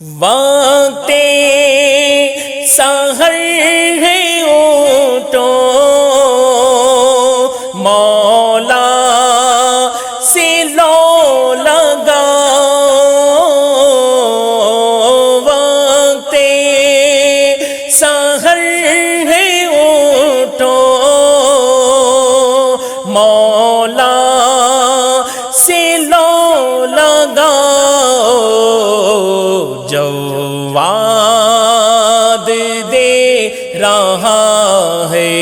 وقت سحر ہے اٹھو مولا سے لو لگاؤ، وقت سحر ہے اٹھو مولا سے لو لگاؤ، جواد دے رہا ہے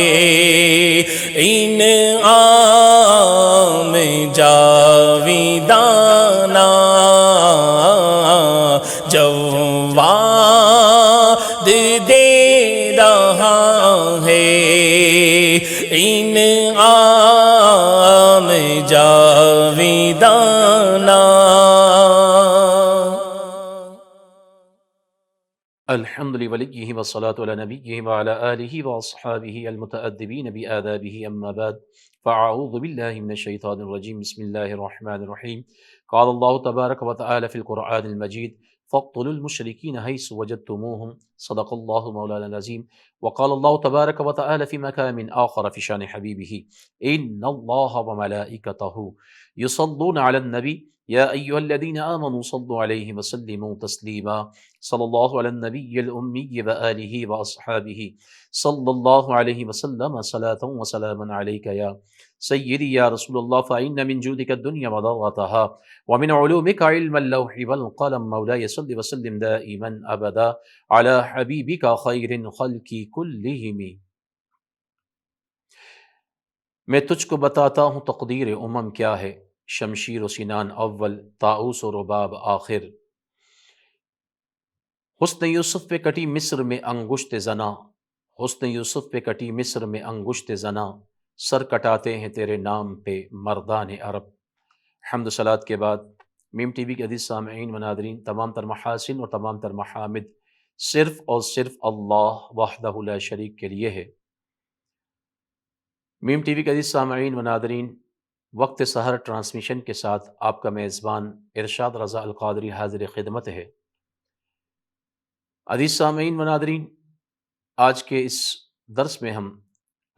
انعام جاویدانہ، جواد دے رہا ہے انعام جاویدانہ۔ الحمد لوليه والصلاة على نبيه وعلى آله وأصحابه المتأدبين بآدابه، أما بعد فأعوذ بالله من الشيطان الرجيم، بسم الله الرحمن الرحيم. قال الله تبارك وتعالى في القرآن المجيد: فاقتلوا المشركين حيث وجدتموهم، صدق الله مولانا العظيم. وقال الله تبارك وتعالى في مكان آخر في شأن حبيبه: إن الله وملائكته يصلون على النبي يا أيها الذين آمنوا صلوا عليه وسلموا تسليما، صلی اللہ علی النبی الامی وآلہ واصحابہ صلی اللہ علیہ وسلم، صلاۃ وسلاما علیک یا سیدی یا رسول اللہ، فإن من جودک الدنیا وضرتها ومن علومک علم اللوح والقلم، مولاي صل وسلم دائما ابدا علی حبیبک خیر خلق کلہم۔ میں تجھ کو بتاتا ہوں تقدیر امم کیا ہے، شمشیر و سنان اول، طاؤس و رباب آخر۔ حسن یوسف پہ کٹی مصر میں انگشت زنا، حسن یوسف پہ کٹی مصر میں انگشت زنا، سر کٹاتے ہیں تیرے نام پہ مردان عرب۔ حمد و صلات کے بعد میم ٹی وی کے عزیز سامعین و ناظرین، تمام تر محاسن اور تمام تر محامد صرف اور صرف اللہ وحدہ لا شریک کے لیے ہے۔ میم ٹی وی کے عزیز سامعین و ناظرین، وقت سحر ٹرانسمیشن کے ساتھ آپ کا میزبان ارشاد رضا القادری حاضر خدمت ہے۔ عزیز سامعین و ناظرین، آج کے اس درس میں ہم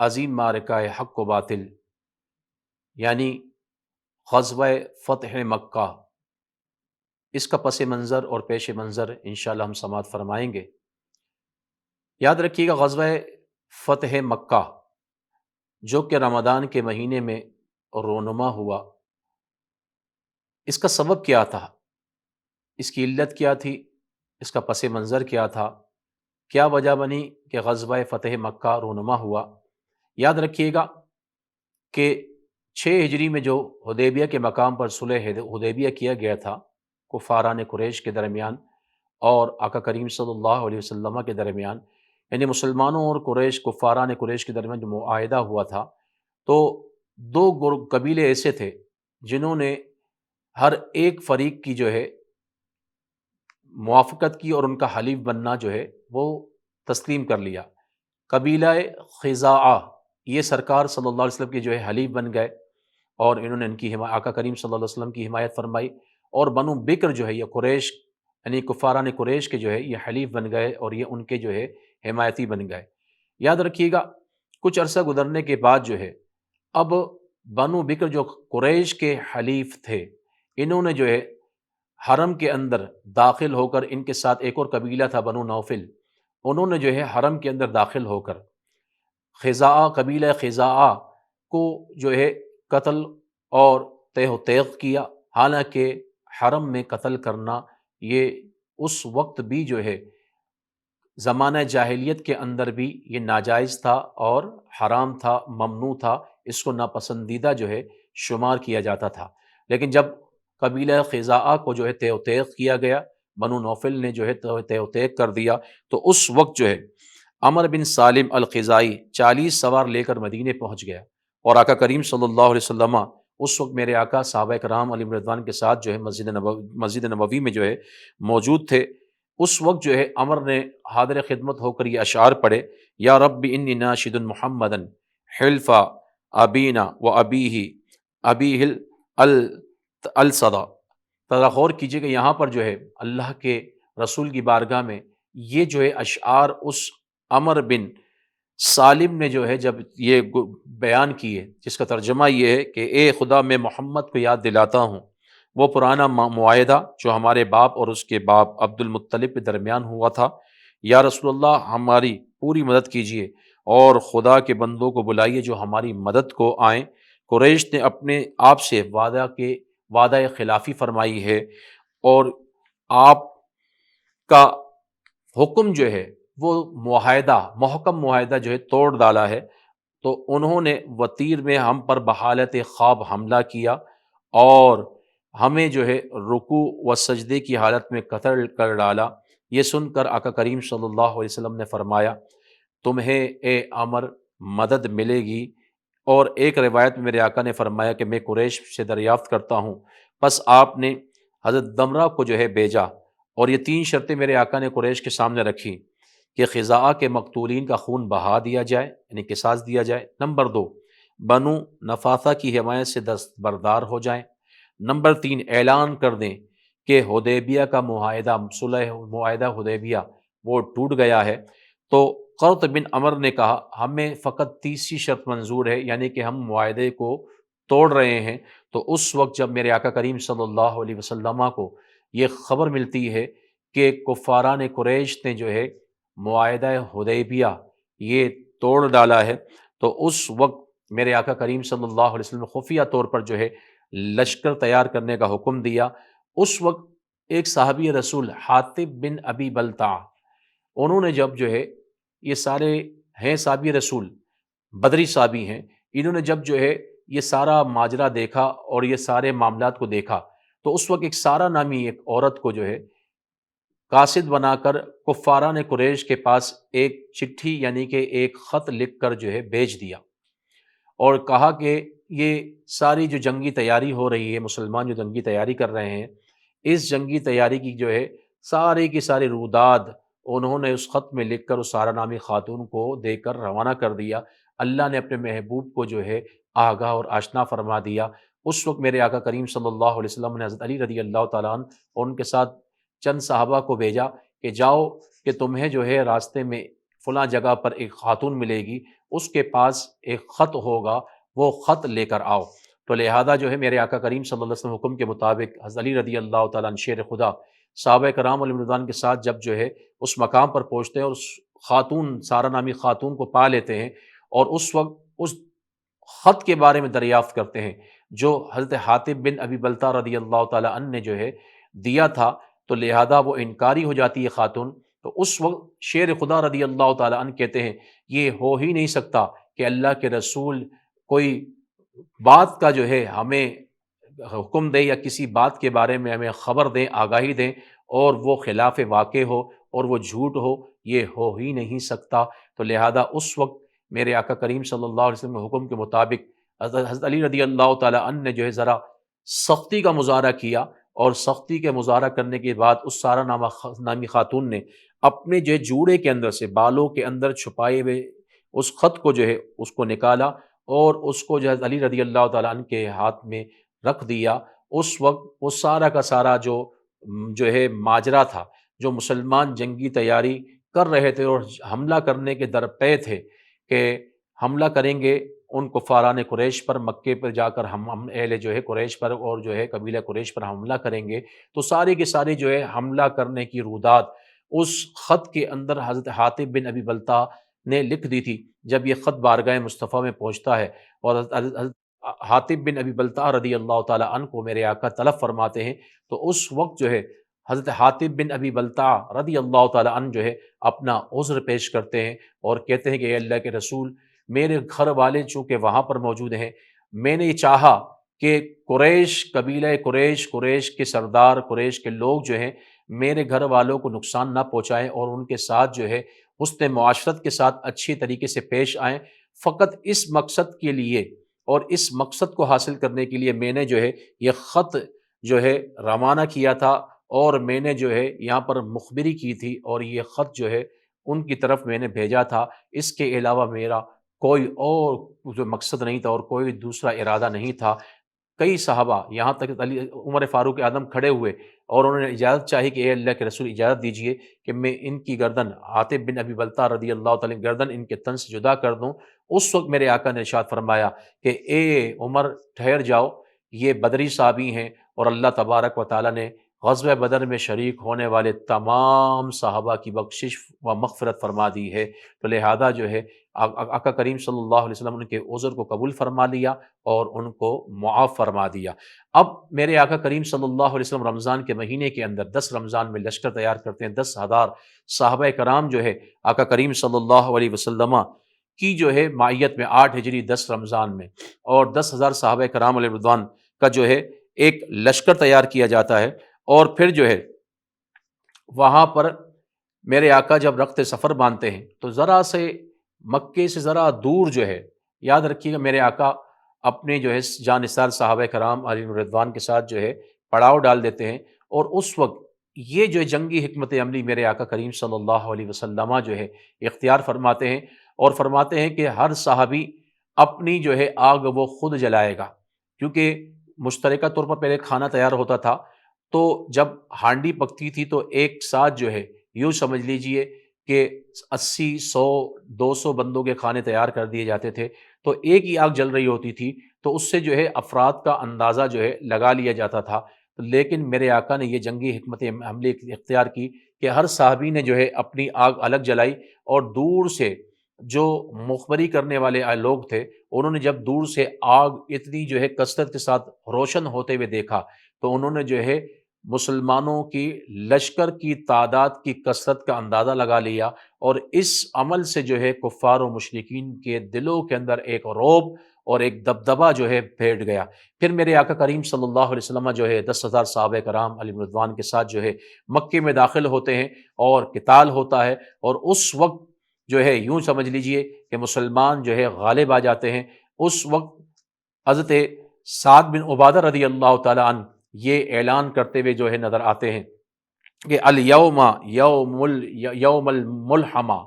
عظیم معرکہ حق و باطل یعنی غزوہ فتح مکہ، اس کا پس منظر اور پیش منظر انشاءاللہ ہم سماعت فرمائیں گے۔ یاد رکھیے گا، غزوہ فتح مکہ جو کہ رمضان کے مہینے میں رونما ہوا، اس کا سبب کیا تھا، اس کی علت کیا تھی، اس کا پس منظر کیا تھا، کیا وجہ بنی کہ غزوہ فتح مکہ رونما ہوا۔ یاد رکھیے گا کہ 6 ہجری میں جو حدیبیہ کے مقام پر صلح حدیبیہ کیا گیا تھا کفاران قریش کے درمیان اور آقا کریم صلی اللہ علیہ وسلم کے درمیان، یعنی مسلمانوں اور کفاران قریش کے درمیان جو معاہدہ ہوا تھا، تو 2 قبیلے ایسے تھے جنہوں نے ہر ایک فریق کی جو ہے موافقت کی اور ان کا حلیف بننا جو ہے وہ تسلیم کر لیا۔ قبیلہ خزاعہ یہ سرکار صلی اللہ علیہ وسلم کے جو ہے حلیف بن گئے اور انہوں نے ان کی آقا کریم صلی اللہ علیہ وسلم کی حمایت فرمائی، اور بنو بکر جو ہے یہ قریش یعنی کفاران قریش کے جو ہے یہ حلیف بن گئے اور یہ ان کے جو ہے حمایتی بن گئے۔ یاد رکھیے گا، کچھ عرصہ گزرنے کے بعد جو ہے اب بنو بکر جو قریش کے حلیف تھے، انہوں نے جو ہے حرم کے اندر داخل ہو کر، ان کے ساتھ ایک اور قبیلہ تھا بنو نوفل، انہوں نے جو ہے حرم کے اندر داخل ہو کر قبیلہ خزاعہ کو جو ہے قتل اور تیہ و تیغ کیا۔ حالانکہ حرم میں قتل کرنا یہ اس وقت بھی جو ہے زمانہ جاہلیت کے اندر بھی یہ ناجائز تھا اور حرام تھا، ممنوع تھا، اس کو ناپسندیدہ جو ہے شمار کیا جاتا تھا۔ لیکن جب قبیلہ خزاعہ کو جو ہے تیہ و تیغ کیا گیا، بنو نوفل نے جو ہے تیہ و تیغ کر دیا، تو اس وقت جو ہے عمر بن سالم الخزائی 40 سوار لے کر مدینے پہنچ گیا، اور آقا کریم صلی اللہ علیہ وسلم اس وقت میرے آقا صحابہ کرام علیہ رضوان کے ساتھ جو ہے مسجد نبوی میں جو ہے موجود تھے۔ اس وقت جو ہے عمر نے حاضر خدمت ہو کر یہ اشعار پڑھے: یا رب انی ناشد محمدا حلف ابینا و ابیہ الصدا۔ ذرا غور کیجیے کہ یہاں پر جو ہے اللہ کے رسول کی بارگاہ میں یہ جو ہے اشعار اس عمر بن سالم نے جو ہے جب یہ بیان کیے، جس کا ترجمہ یہ ہے کہ اے خدا میں محمد کو یاد دلاتا ہوں وہ پرانا معاہدہ جو ہمارے باپ اور اس کے باپ عبد المطلب کے درمیان ہوا تھا، یا رسول اللہ ہماری پوری مدد کیجیے اور خدا کے بندوں کو بلائیے جو ہماری مدد کو آئیں۔ قریش نے اپنے آپ سے وعدہ خلافی فرمائی ہے اور آپ کا حکم جو ہے وہ محکم معاہدہ جو ہے توڑ ڈالا ہے۔ تو انہوں نے وتیر میں ہم پر بحالت خواب حملہ کیا اور ہمیں جو ہے رکوع و سجدے کی حالت میں قتل کر ڈالا۔ یہ سن کر آقا کریم صلی اللہ علیہ وسلم نے فرمایا تمہیں اے عمر مدد ملے گی، اور ایک روایت میں میرے آقا نے فرمایا کہ میں قریش سے دریافت کرتا ہوں۔ پس آپ نے حضرت دمرہ کو جو ہے بھیجا اور یہ 3 شرطیں میرے آقا نے قریش کے سامنے رکھی کہ خزاعہ کے مقتولین کا خون بہا دیا جائے، یعنی قصاص دیا جائے۔ نمبر 2، بنو نفاثہ کی حمایت سے دستبردار ہو جائیں۔ نمبر 3، اعلان کر دیں کہ حدیبیہ کا معاہدہ حدیبیہ وہ ٹوٹ گیا ہے۔ تو قرط بن عمر نے کہا ہمیں فقط تیسری شرط منظور ہے، یعنی کہ ہم معاہدے کو توڑ رہے ہیں۔ تو اس وقت جب میرے آقا کریم صلی اللہ علیہ وسلم کو یہ خبر ملتی ہے کہ کفاران قریش نے جو ہے معاہدہ حدیبیہ یہ توڑ ڈالا ہے، تو اس وقت میرے آقا کریم صلی اللہ علیہ وسلم خفیہ طور پر جو ہے لشکر تیار کرنے کا حکم دیا۔ اس وقت ایک صحابی رسول حاطب بن ابی بلتع، انہوں نے جب جو ہے یہ سارے ہیں صحابی رسول بدری صحابی ہیں، انہوں نے جب جو ہے یہ سارا ماجرا دیکھا اور یہ سارے معاملات کو دیکھا، تو اس وقت ایک سارہ نامی ایک عورت کو جو ہے قاصد بنا کر کفاران قریش کے پاس ایک چٹھی یعنی کہ ایک خط لکھ کر جو ہے بھیج دیا اور کہا کہ یہ ساری جو جنگی تیاری ہو رہی ہے، مسلمان جو جنگی تیاری کر رہے ہیں، اس جنگی تیاری کی جو ہے سارے کی ساری روداد انہوں نے اس خط میں لکھ کر اس سارہ نامی خاتون کو دے کر روانہ کر دیا۔ اللہ نے اپنے محبوب کو جو ہے آگاہ اور آشنا فرما دیا۔ اس وقت میرے آقا کریم صلی اللہ علیہ وسلم نے حضرت علی رضی اللہ تعالیٰ عنہ اور ان کے ساتھ چند صحابہ کو بھیجا کہ جاؤ کہ تمہیں جو ہے راستے میں فلاں جگہ پر ایک خاتون ملے گی، اس کے پاس ایک خط ہوگا، وہ خط لے کر آؤ۔ تو لہذا جو ہے میرے آقا کریم صلی اللہ علیہ وسلم حکم کے مطابق حضرت علی رضی اللہ تعالیٰ عنہ شیر خدا صحابہ کرام علیہ رضوان کے ساتھ جب جو ہے اس مقام پر پہنچتے ہیں اور اس خاتون سارہ نامی خاتون کو پا لیتے ہیں اور اس وقت اس خط کے بارے میں دریافت کرتے ہیں جو حضرت حاطب بن ابی بلتع رضی اللہ تعالیٰ عنہ نے جو ہے دیا تھا، تو لہذا وہ انکاری ہو جاتی ہے خاتون۔ تو اس وقت شیر خدا رضی اللہ تعالیٰ عنہ کہتے ہیں یہ ہو ہی نہیں سکتا کہ اللہ کے رسول کوئی بات کا جو ہے ہمیں حکم دے یا کسی بات کے بارے میں ہمیں خبر دیں، آگاہی دیں اور وہ خلاف واقع ہو اور وہ جھوٹ ہو، یہ ہو ہی نہیں سکتا۔ تو لہذا اس وقت میرے آقا کریم صلی اللہ علیہ وسلم کے حکم کے مطابق حضرت علی رضی اللہ تعالیٰ عنہ نے جو ہے ذرا سختی کا مظاہرہ کیا، اور سختی کے مظاہرہ کرنے کے بعد اس سارہ نامی خاتون نے اپنے جو ہے جوڑے کے اندر سے بالوں کے اندر چھپائے ہوئے اس خط کو جو ہے اس کو نکالا اور اس کو جو ہے علی رضی اللہ تعالیٰ عنہ کے ہاتھ میں رکھ دیا۔ اس وقت وہ سارا کا سارا جو ہے ماجرا تھا، جو مسلمان جنگی تیاری کر رہے تھے اور حملہ کرنے کے درپے تھے کہ حملہ کریں گے ان کفاران قریش پر، مکے پر جا کر ہم اہل جو ہے قریش پر اور جو ہے قبیلہ قریش پر حملہ کریں گے، تو سارے کے سارے جو ہے حملہ کرنے کی روداد اس خط کے اندر حضرت حاطب بن ابی بلتع نے لکھ دی تھی۔ جب یہ خط بارگاہ مصطفیٰ میں پہنچتا ہے اور حضرت حاطب بن ابی بلتع رضی اللہ تعالیٰ عنہ کو میرے آقا طلب فرماتے ہیں، تو اس وقت جو ہے حضرت حاطب بن ابی بلتع رضی اللہ تعالیٰ عنہ جو ہے اپنا عذر پیش کرتے ہیں اور کہتے ہیں کہ اے اللہ کے رسول، میرے گھر والے چونکہ وہاں پر موجود ہیں، میں نے یہ چاہا کہ قریش قبیلہ قریش کے سردار، قریش کے لوگ جو ہیں میرے گھر والوں کو نقصان نہ پہنچائیں اور ان کے ساتھ جو ہے حسن معاشرت کے ساتھ اچھی طریقے سے پیش آئیں۔ فقط اس مقصد کے لیے اور اس مقصد کو حاصل کرنے کے لیے میں نے جو ہے یہ خط جو ہے روانہ کیا تھا اور میں نے جو ہے یہاں پر مخبری کی تھی اور یہ خط جو ہے ان کی طرف میں نے بھیجا تھا۔ اس کے علاوہ میرا کوئی اور جو مقصد نہیں تھا اور کوئی دوسرا ارادہ نہیں تھا۔ کئی صحابہ یہاں تک کہ عمر فاروق اعظم کھڑے ہوئے اور انہوں نے اجازت چاہی کہ اے اللہ کے رسول اجازت دیجیے کہ میں ان کی گردن عاطب بن ابی بلتہ رضی اللہ تعالیٰ کی گردن ان کے تن سے جدا کر دوں۔ اس وقت میرے آقا نے ارشاد فرمایا کہ اے عمر ٹھہر جاؤ، یہ بدری صحابی ہیں اور اللہ تبارک و تعالیٰ نے غزوہ بدر میں شریک ہونے والے تمام صحابہ کی بخشش و مغفرت فرما دی ہے، تو لہذا جو ہے آقا کریم صلی اللہ علیہ وسلم ان کے عذر کو قبول فرما لیا اور ان کو معاف فرما دیا۔ اب میرے آقا کریم صلی اللہ علیہ وسلم رمضان کے مہینے کے اندر 10 رمضان میں لشکر تیار کرتے ہیں، 10,000 صحابہ کرام جو ہے آقا کریم صلی اللہ علیہ وسلم کی جو ہے معیت میں 8 ہجری 10 رمضان میں، اور 10,000 صحابہ کرام علیہ رضوان کا جو ہے ایک لشکر تیار کیا جاتا ہے، اور پھر جو ہے وہاں پر میرے آقا جب رخت سفر باندھتے ہیں تو ذرا سے مکے سے ذرا دور جو ہے، یاد رکھیے گا میرے آقا اپنے جو ہے جانثار صحابہ کرام علیہ رضوان کے ساتھ جو ہے پڑاؤ ڈال دیتے ہیں، اور اس وقت یہ جو ہے جنگی حکمت عملی میرے آقا کریم صلی اللہ علیہ وسلم جو ہے اختیار فرماتے ہیں، اور فرماتے ہیں کہ ہر صحابی اپنی جو ہے آگ وہ خود جلائے گا، کیونکہ مشترکہ طور پر پہلے کھانا تیار ہوتا تھا، تو جب ہانڈی پکتی تھی تو ایک ساتھ جو ہے یوں سمجھ لیجئے کہ 80، 100، 200 بندوں کے کھانے تیار کر دیے جاتے تھے، تو ایک ہی آگ جل رہی ہوتی تھی، تو اس سے جو ہے افراد کا اندازہ جو ہے لگا لیا جاتا تھا۔ لیکن میرے آقا نے یہ جنگی حکمت عملی اختیار کی کہ ہر صحابی نے جو ہے اپنی آگ الگ جلائی، اور دور سے جو مخبری کرنے والے لوگ تھے انہوں نے جب دور سے آگ اتنی جو ہے کثرت کے ساتھ روشن ہوتے ہوئے دیکھا تو انہوں نے جو ہے مسلمانوں کی لشکر کی تعداد کی کثرت کا اندازہ لگا لیا، اور اس عمل سے جو ہے کفار و مشرکین کے دلوں کے اندر ایک رعب اور ایک دبدبہ جو ہے پھیٹ گیا۔ پھر میرے آقا کریم صلی اللہ علیہ وسلم جو ہے 10,000 صحابہ کرام علیہ رضوان کے ساتھ جو ہے مکے میں داخل ہوتے ہیں، اور قتال ہوتا ہے، اور اس وقت جو ہے یوں سمجھ لیجئے کہ مسلمان جو ہے غالب آ جاتے ہیں۔ اس وقت حضرت سعد بن عبادہ رضی اللہ تعالیٰ عنہ یہ اعلان کرتے ہوئے جو ہے نظر آتے ہیں کہ الیوم یوم الملحمہ،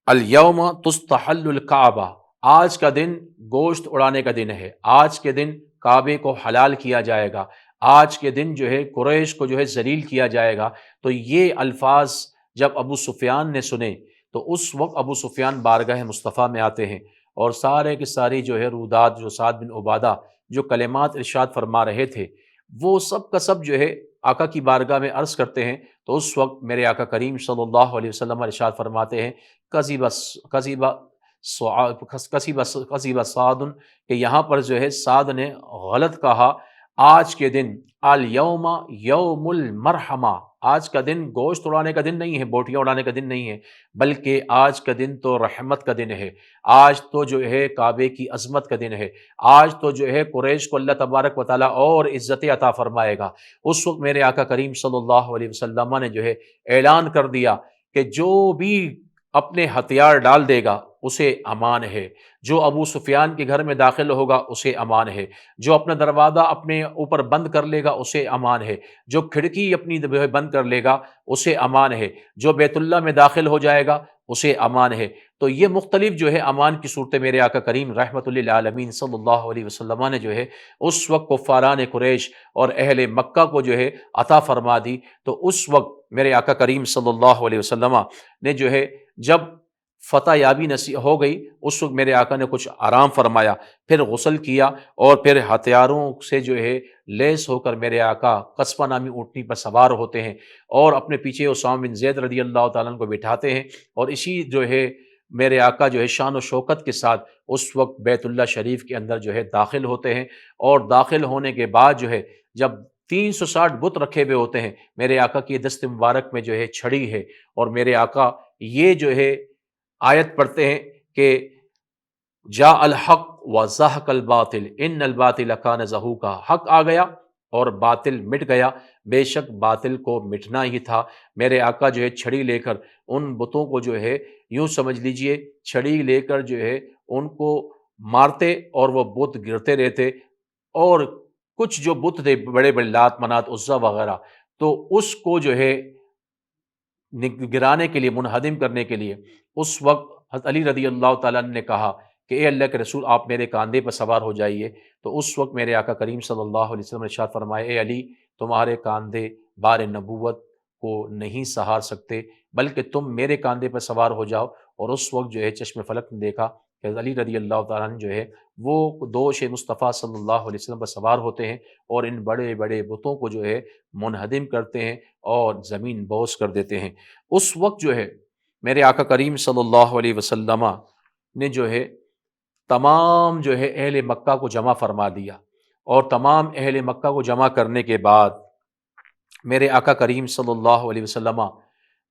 الیوم تستحل الکعبہ، آج کا دن گوشت اڑانے کا دن ہے، آج کے دن کعبے کو حلال کیا جائے گا، آج کے دن جو ہے قریش کو جو ہے ذلیل کیا جائے گا۔ تو یہ الفاظ جب ابو سفیان نے سنے تو اس وقت ابو سفیان بارگاہ مصطفیٰ میں آتے ہیں، اور سارے کی ساری جو ہے رودات جو سعد بن عبادہ جو کلمات ارشاد فرما رہے تھے وہ سب کا سب جو ہے آقا کی بارگاہ میں عرض کرتے ہیں، تو اس وقت میرے آقا کریم صلی اللہ علیہ وسلم ارشاد فرماتے ہیں کذب سعد، کہ یہاں پر جو ہے سعد نے غلط کہا، آج کے دن الیوم یوم المرحمہ، آج کا دن گوشت اڑانے کا دن نہیں ہے، بوٹیاں اڑانے کا دن نہیں ہے، بلکہ آج کا دن تو رحمت کا دن ہے، آج تو جو ہے کعبے کی عظمت کا دن ہے، آج تو جو ہے قریش کو اللہ تبارک و تعالیٰ اور عزت عطا فرمائے گا۔ اس وقت میرے آقا کریم صلی اللہ علیہ وسلم نے جو ہے اعلان کر دیا کہ جو بھی اپنے ہتھیار ڈال دے گا اسے امان ہے، جو ابو سفیان کے گھر میں داخل ہوگا اسے امان ہے، جو اپنا دروازہ اپنے اوپر بند کر لے گا اسے امان ہے، جو کھڑکی اپنی بند کر لے گا اسے امان ہے، جو بیت اللہ میں داخل ہو جائے گا اسے امان ہے۔ تو یہ مختلف جو ہے امان کی صورتیں میرے آقا کریم رحمت للعالمین صلی اللہ علیہ وسلم نے جو ہے اس وقت کفاران قریش اور اہل مکہ کو جو ہے عطا فرما دی۔ تو اس وقت میرے آقا کریم صلی اللہ علیہ وسلم نے جو ہے جب فتح یابی نصیب ہو گئی اس وقت میرے آقا نے کچھ آرام فرمایا، پھر غسل کیا، اور پھر ہتھیاروں سے جو ہے لیس ہو کر میرے آقا قصبہ نامی اونٹنی پر سوار ہوتے ہیں، اور اپنے پیچھے اسامہ بن زید رضی اللہ تعالیٰ عنہ کو بٹھاتے ہیں، اور اسی جو ہے میرے آقا جو ہے شان و شوکت کے ساتھ اس وقت بیت اللہ شریف کے اندر جو ہے داخل ہوتے ہیں، اور داخل ہونے کے بعد جو ہے جب 360 بت رکھے ہوئے ہوتے ہیں، میرے آقا کی دست مبارک میں جو ہے چھڑی ہے، اور میرے آقا یہ جو ہے آیت پڑھتے ہیں کہ جاء الحق وزهق الباطل ان الباطل کان زہوقا، حق آ گیا اور باطل مٹ گیا، بے شک باطل کو مٹنا ہی تھا۔ میرے آقا جو ہے چھڑی لے کر ان بتوں کو جو ہے یوں سمجھ لیجئے چھڑی لے کر جو ہے ان کو مارتے، اور وہ بت گرتے رہتے، اور کچھ جو بت تھے بڑے بڑے لات منات عزا وغیرہ، تو اس کو جو ہے گرانے کے لیے، منہدم کرنے کے لیے، اس وقت حضرت علی رضی اللہ تعالیٰ عنہ نے کہا کہ اے اللہ کے رسول آپ میرے کاندھے پر سوار ہو جائیے، تو اس وقت میرے آقا کریم صلی اللہ علیہ وسلم نے ارشاد فرمایا اے علی تمہارے کاندھے بار نبوت کو نہیں سہار سکتے، بلکہ تم میرے کاندھے پر سوار ہو جاؤ۔ اور اس وقت جو ہے چشم فلک نے دیکھا کہ علی رضی اللہ تعالیٰ عنہ جو ہے وہ دوش مصطفیٰ صلی اللہ علیہ وسلم پر سوار ہوتے ہیں اور ان بڑے بڑے بتوں کو جو ہے منہدم کرتے ہیں اور زمین بوس کر دیتے ہیں۔ اس وقت جو ہے میرے آقا کریم صلی اللہ علیہ وسلم نے جو ہے تمام جو ہے اہل مکہ کو جمع فرما دیا، اور تمام اہل مکہ کو جمع کرنے کے بعد میرے آقا کریم صلی اللہ علیہ وسلم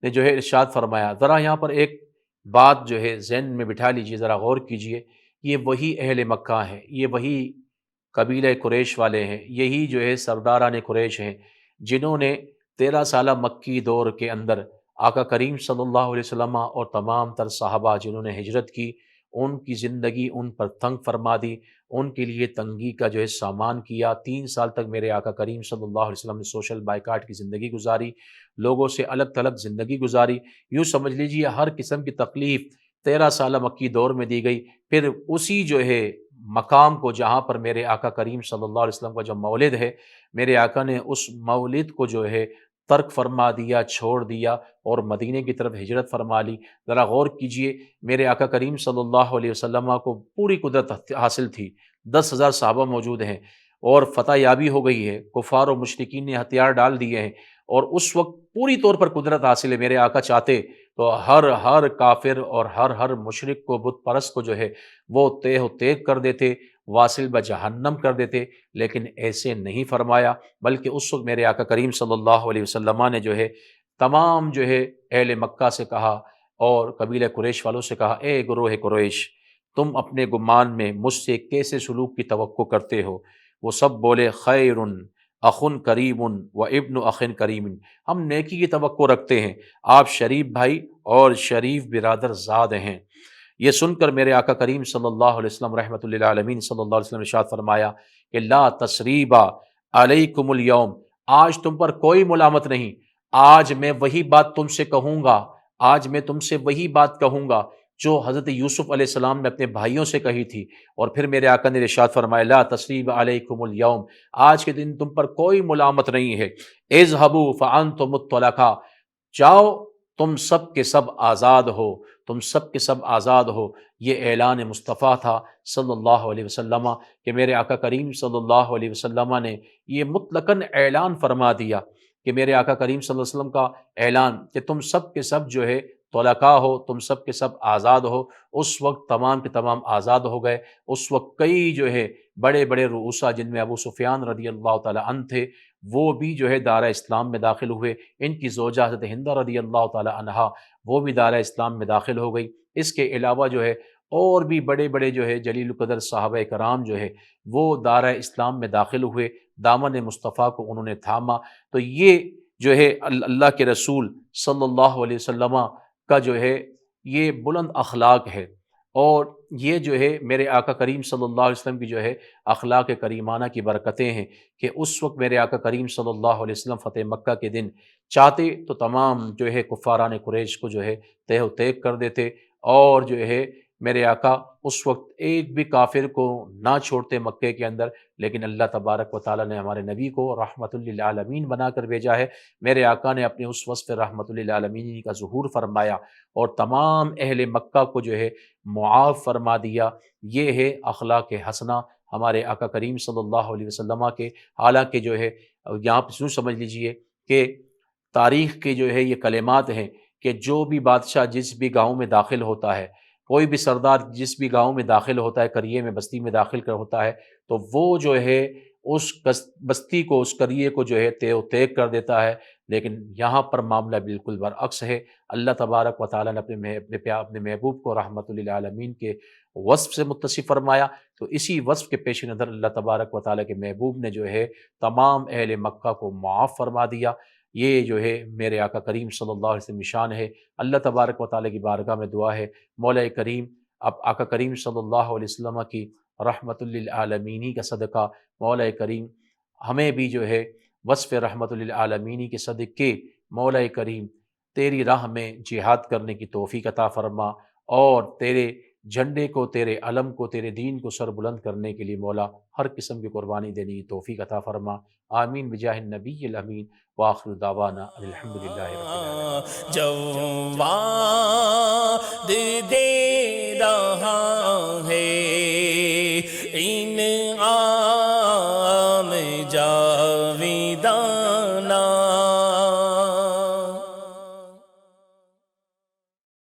نے جو ہے ارشاد فرمایا، ذرا یہاں پر ایک بات جو ہے ذہن میں بٹھا لیجئے، ذرا غور کیجئے، یہ وہی اہل مکہ ہیں، یہ وہی قبیلہ قریش والے ہیں، یہی جو ہے سرداران قریش ہیں جنہوں نے 13 سالہ مکی دور کے اندر آقا کریم صلی اللہ علیہ وسلم اور تمام تر صحابہ جنہوں نے ہجرت کی، ان کی زندگی ان پر تنگ فرما دی، ان کے لیے تنگی کا جو ہے سامان کیا۔ 3 سال تک میرے آقا کریم صلی اللہ علیہ وسلم نے سوشل بائیکاٹ کی زندگی گزاری، لوگوں سے الگ تھلگ زندگی گزاری، یوں سمجھ لیجیے ہر قسم کی تکلیف 13 سالہ مکی دور میں دی گئی۔ پھر اسی جو ہے مقام کو جہاں پر میرے آقا کریم صلی اللہ علیہ وسلم کا جو مولد ہے، میرے آقا نے اس مولد کو جو ہے ترک فرما دیا، چھوڑ دیا اور مدینے کی طرف ہجرت فرما لی۔ ذرا غور کیجئے، میرے آقا کریم صلی اللہ علیہ وسلم کو پوری قدرت حاصل تھی، 10,000 صحابہ موجود ہیں اور فتح یابی ہو گئی ہے، کفار و مشرکین نے ہتھیار ڈال دیے ہیں، اور اس وقت پوری طور پر قدرت حاصل ہے۔ میرے آقا چاہتے تو ہر کافر اور ہر مشرک کو، بت پرست کو جو ہے وہ تہ و تیگ کر دیتے، واصل بجہنم کر دیتے، لیکن ایسے نہیں فرمایا، بلکہ اس وقت میرے آقا کریم صلی اللہ علیہ وسلم نے جو ہے تمام جو ہے اہل مکہ سے کہا اور قبیلہ قریش والوں سے کہا، اے گروہ قریش، تم اپنے گمان میں مجھ سے کیسے سلوک کی توقع کرتے ہو؟ وہ سب بولے خیر اخن کریم و ابن اخن کریم، ہم نیکی کی توقع رکھتے ہیں، آپ شریف بھائی اور شریف برادر زاد ہیں۔ یہ سن کر میرے آقا کریم صلی اللہ علیہ وسلم رحمۃ اللہ عالمین صلی اللہ علیہ وسلم نے ارشاد فرمایا کہ لا تثریبا علیکم اليوم، آج تم پر کوئی ملامت نہیں، آج میں وہی بات تم سے کہوں گا، آج میں تم سے وہی بات کہوں گا جو حضرت یوسف علیہ السلام نے اپنے بھائیوں سے کہی تھی۔ اور پھر میرے آقا نے ارشاد فرمایا لا تثریب علیکم اليوم، آج کے دن تم پر کوئی ملامت نہیں ہے، اذهبوا فانتم الطلقاء، جاؤ تم سب کے سب آزاد ہو، تم سب کے سب آزاد ہو۔ یہ اعلان مصطفیٰ تھا صلی اللہ علیہ وسلم کہ میرے آقا کریم صلی اللہ علیہ وسلم نے یہ مطلقاً اعلان فرما دیا کہ میرے آقا کریم صلی اللہ علیہ وسلم کا اعلان کہ تم سب کے سب جو ہے طلقاء ہو، تم سب کے سب آزاد ہو۔ اس وقت تمام کے تمام آزاد ہو گئے۔ اس وقت کئی جو ہے بڑے بڑے رؤسا جن میں ابو سفیان رضی اللہ تعالیٰ عنہ تھے، وہ بھی جو ہے دارہ اسلام میں داخل ہوئے۔ ان کی زوجہ حضرت ہندہ رضی اللہ تعالیٰ عنہا وہ بھی دارہ اسلام میں داخل ہو گئی۔ اس کے علاوہ جو ہے اور بھی بڑے بڑے جو ہے جلیل القدر صحابہ کرام جو ہے وہ دارہ اسلام میں داخل ہوئے، دامن مصطفیٰ کو انہوں نے تھاما۔ تو یہ جو ہے اللہ کے رسول صلی اللہ علیہ وسلم کا جو ہے یہ بلند اخلاق ہے، اور یہ جو ہے میرے آقا کریم صلی اللہ علیہ وسلم کی جو ہے اخلاق کریمانہ کی برکتیں ہیں کہ اس وقت میرے آقا کریم صلی اللہ علیہ وسلم فتح مکہ کے دن چاہتے تو تمام جو ہے کفاران قریش کو جو ہے تہ و تیگ کر دیتے، اور جو ہے میرے آقا اس وقت ایک بھی کافر کو نہ چھوڑتے مکے کے اندر، لیکن اللہ تبارک و تعالیٰ نے ہمارے نبی کو رحمت للعالمین بنا کر بھیجا ہے۔ میرے آقا نے اپنے اس وصف رحمت للعالمین کا ظہور فرمایا اور تمام اہل مکہ کو جو ہے معاف فرما دیا۔ یہ ہے اخلاق حسنہ ہمارے آقا کریم صلی اللہ علیہ وسلم کے۔ حالانکہ جو ہے یہاں پہ یوں سمجھ لیجئے کہ تاریخ کے جو ہے یہ کلمات ہیں کہ جو بھی بادشاہ جس بھی گاؤں میں داخل ہوتا ہے، کوئی بھی سردار جس بھی گاؤں میں داخل ہوتا ہے، قریے میں بستی میں داخل کر ہوتا ہے، تو وہ جو ہے اس بستی کو، اس قریے کو جو ہے تہ و تیگ کر دیتا ہے۔ لیکن یہاں پر معاملہ بالکل برعکس ہے۔ اللہ تبارک و تعالیٰ نے اپنے محبوب کو رحمت للعالمین کے وصف سے متصف فرمایا، تو اسی وصف کے پیش نظر اللہ تبارک و تعالیٰ کے محبوب نے جو ہے تمام اہل مکہ کو معاف فرما دیا۔ یہ جو ہے میرے آقا کریم صلی اللہ علیہ وسلم نشان ہے۔ اللہ تبارک و تعالیٰ کی بارگاہ میں دعا ہے مولا کریم اب آقا کریم صلی اللہ علیہ وسلم کی رحمت للعالمینی کا صدقہ مولا کریم ہمیں بھی جو ہے وصف رحمت للعالمینی کے صدقے مولا کریم تیری راہ میں جہاد کرنے کی توفیق عطا فرما، اور تیرے جھنڈے کو، تیرے علم کو، تیرے دین کو سر بلند کرنے کے لیے مولا ہر قسم کی قربانی دینے کی توفیق عطا فرما، آمین بجاہ النبی الامین، وآخر دعوانا ان الحمدللہ رب العالمین۔ جواد دے رہا